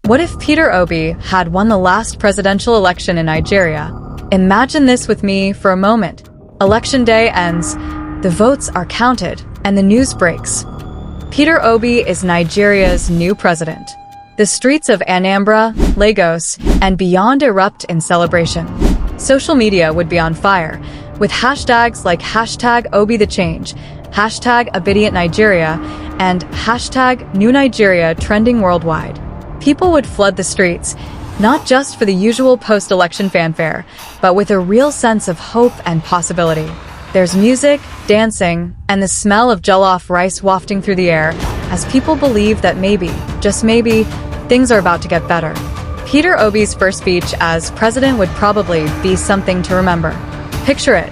What if Peter Obi had won the last presidential election in Nigeria? Imagine this with me for a moment. Election day ends, the votes are counted, and the news breaks. Peter Obi is Nigeria's new president. The streets of Anambra, Lagos, and beyond erupt in celebration. Social media would be on fire, with hashtags like hashtag Obi the Change, hashtag Obedient Nigeria, and hashtag New Nigeria trending worldwide. People would flood the streets, not just for the usual post-election fanfare, but with a real sense of hope and possibility. There's music, dancing, and the smell of jollof rice wafting through the air as people believe that maybe, just maybe, things are about to get better. Peter Obi's first speech as president would probably be something to remember. Picture it.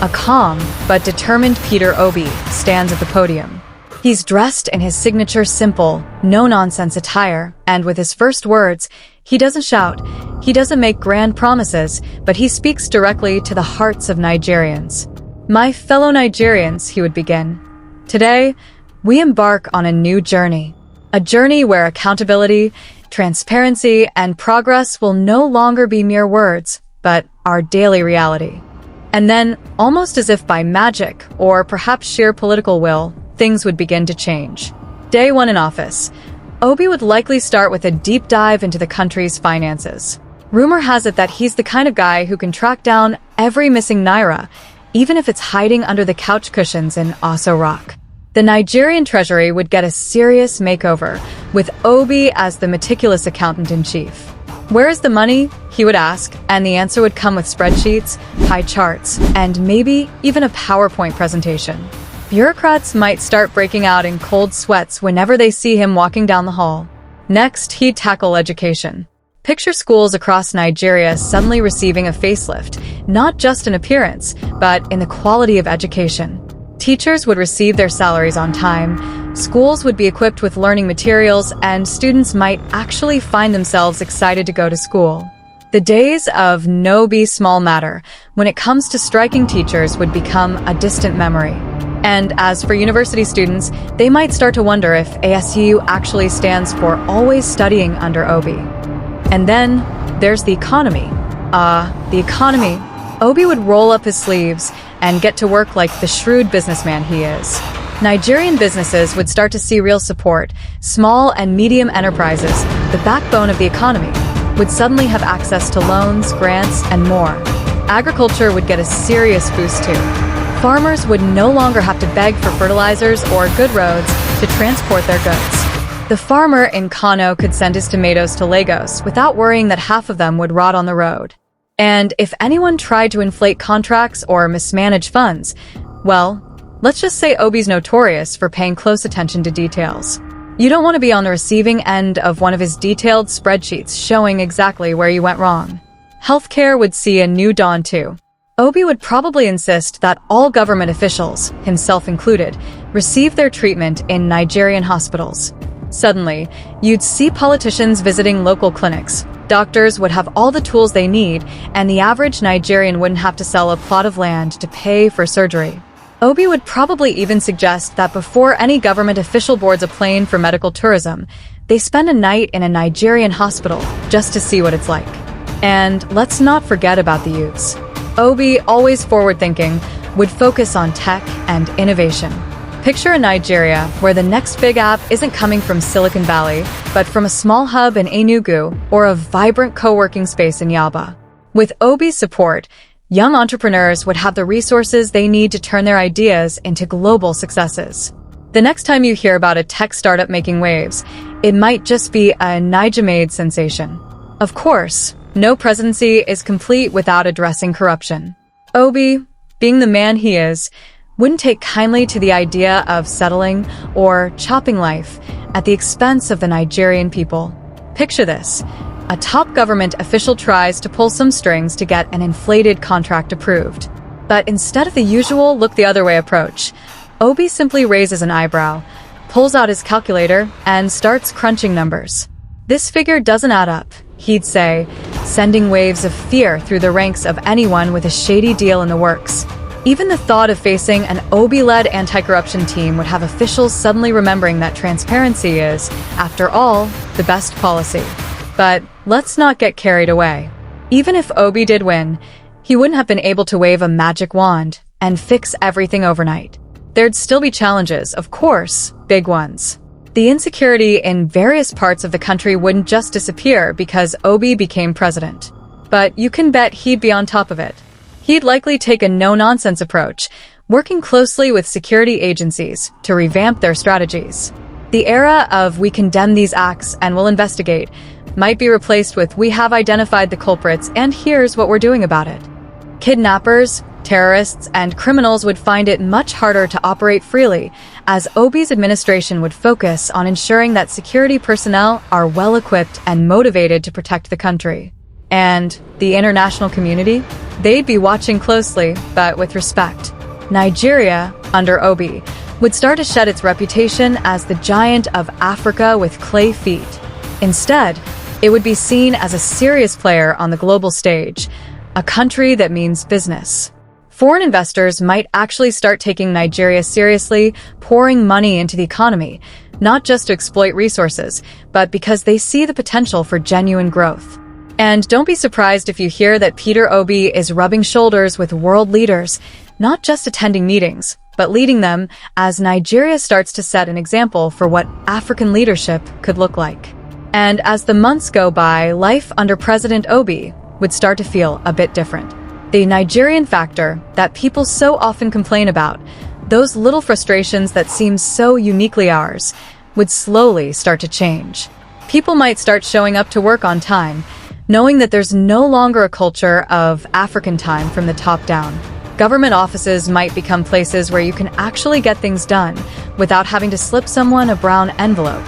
A calm but determined Peter Obi stands at the podium. He's dressed in his signature simple, no-nonsense attire, and with his first words, he doesn't shout, he doesn't make grand promises, but he speaks directly to the hearts of Nigerians. My fellow Nigerians, he would begin. Today, we embark on a new journey. A journey where accountability, transparency, and progress will no longer be mere words, but our daily reality. And then, almost as if by magic, or perhaps sheer political will, things would begin to change. Day 1 in office. Obi would likely start with a deep dive into the country's finances. Rumor has it that he's the kind of guy who can track down every missing naira, even if it's hiding under the couch cushions in Aso Rock. The Nigerian treasury would get a serious makeover, with Obi as the meticulous accountant-in-chief. Where is the money? He would ask, and the answer would come with spreadsheets, pie charts, and maybe even a PowerPoint presentation. Bureaucrats might start breaking out in cold sweats whenever they see him walking down the hall. Next, he'd tackle education. Picture schools across Nigeria suddenly receiving a facelift, not just in appearance, but in the quality of education. Teachers would receive their salaries on time, schools would be equipped with learning materials, and students might actually find themselves excited to go to school. The days of no be small matter when it comes to striking teachers would become a distant memory. And as for university students, they might start to wonder if ASU actually stands for always studying under Obi. And then there's the economy. The economy. Obi would roll up his sleeves and get to work like the shrewd businessman he is. Nigerian businesses would start to see real support. Small and medium enterprises, the backbone of the economy, would suddenly have access to loans, grants, and more. Agriculture would get a serious boost too. Farmers would no longer have to beg for fertilizers or good roads to transport their goods. The farmer in Kano could send his tomatoes to Lagos without worrying that half of them would rot on the road. And if anyone tried to inflate contracts or mismanage funds, well, let's just say Obi's notorious for paying close attention to details. You don't want to be on the receiving end of one of his detailed spreadsheets showing exactly where you went wrong. Healthcare would see a new dawn too. Obi would probably insist that all government officials, himself included, receive their treatment in Nigerian hospitals. Suddenly, you'd see politicians visiting local clinics. Doctors would have all the tools they need, and the average Nigerian wouldn't have to sell a plot of land to pay for surgery. Obi would probably even suggest that before any government official boards a plane for medical tourism, they spend a night in a Nigerian hospital just to see what it's like. And let's not forget about the youths. Obi, always forward-thinking, would focus on tech and innovation. Picture a Nigeria where the next big app isn't coming from Silicon Valley, but from a small hub in Enugu or a vibrant co-working space in Yaba. With Obi's support, young entrepreneurs would have the resources they need to turn their ideas into global successes. The next time you hear about a tech startup making waves, it might just be a Niger-made sensation. Of course, no presidency is complete without addressing corruption. Obi, being the man he is, wouldn't take kindly to the idea of settling or chopping life at the expense of the Nigerian people. Picture this. A top government official tries to pull some strings to get an inflated contract approved. But instead of the usual look-the-other-way approach, Obi simply raises an eyebrow, pulls out his calculator, and starts crunching numbers. This figure doesn't add up, he'd say, sending waves of fear through the ranks of anyone with a shady deal in the works. Even the thought of facing an Obi-led anti-corruption team would have officials suddenly remembering that transparency is, after all, the best policy. But let's not get carried away. Even if Obi did win, he wouldn't have been able to wave a magic wand and fix everything overnight. There'd still be challenges, of course, big ones. The insecurity in various parts of the country wouldn't just disappear because Obi became president. But you can bet he'd be on top of it. He'd likely take a no-nonsense approach, working closely with security agencies to revamp their strategies. The era of "we condemn these acts and will investigate" might be replaced with "we have identified the culprits and here's what we're doing about it." Kidnappers, terrorists, and criminals would find it much harder to operate freely, as Obi's administration would focus on ensuring that security personnel are well-equipped and motivated to protect the country. And the international community? They'd be watching closely, but with respect. Nigeria, under Obi, would start to shed its reputation as the giant of Africa with clay feet. Instead, it would be seen as a serious player on the global stage, a country that means business. Foreign investors might actually start taking Nigeria seriously, pouring money into the economy, not just to exploit resources, but because they see the potential for genuine growth. And don't be surprised if you hear that Peter Obi is rubbing shoulders with world leaders, not just attending meetings, but leading them, as Nigeria starts to set an example for what African leadership could look like. And as the months go by, life under President Obi would start to feel a bit different. The Nigerian factor that people so often complain about, those little frustrations that seem so uniquely ours, would slowly start to change. People might start showing up to work on time, knowing that there's no longer a culture of African time from the top down. Government offices might become places where you can actually get things done without having to slip someone a brown envelope.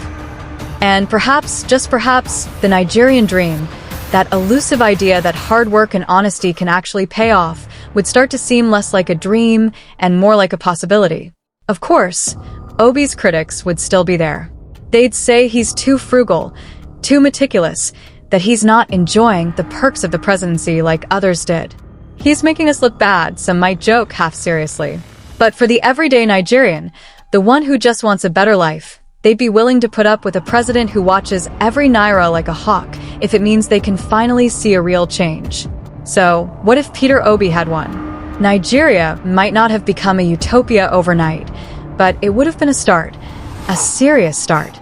And perhaps, just perhaps, the Nigerian dream, that elusive idea that hard work and honesty can actually pay off, would start to seem less like a dream and more like a possibility. Of course, Obi's critics would still be there. They'd say he's too frugal, too meticulous, that he's not enjoying the perks of the presidency like others did. He's making us look bad, some might joke half seriously. But for the everyday Nigerian, the one who just wants a better life, they'd be willing to put up with a president who watches every naira like a hawk if it means they can finally see a real change. So, what if Peter Obi had won? Nigeria might not have become a utopia overnight, but it would have been a start, a serious start.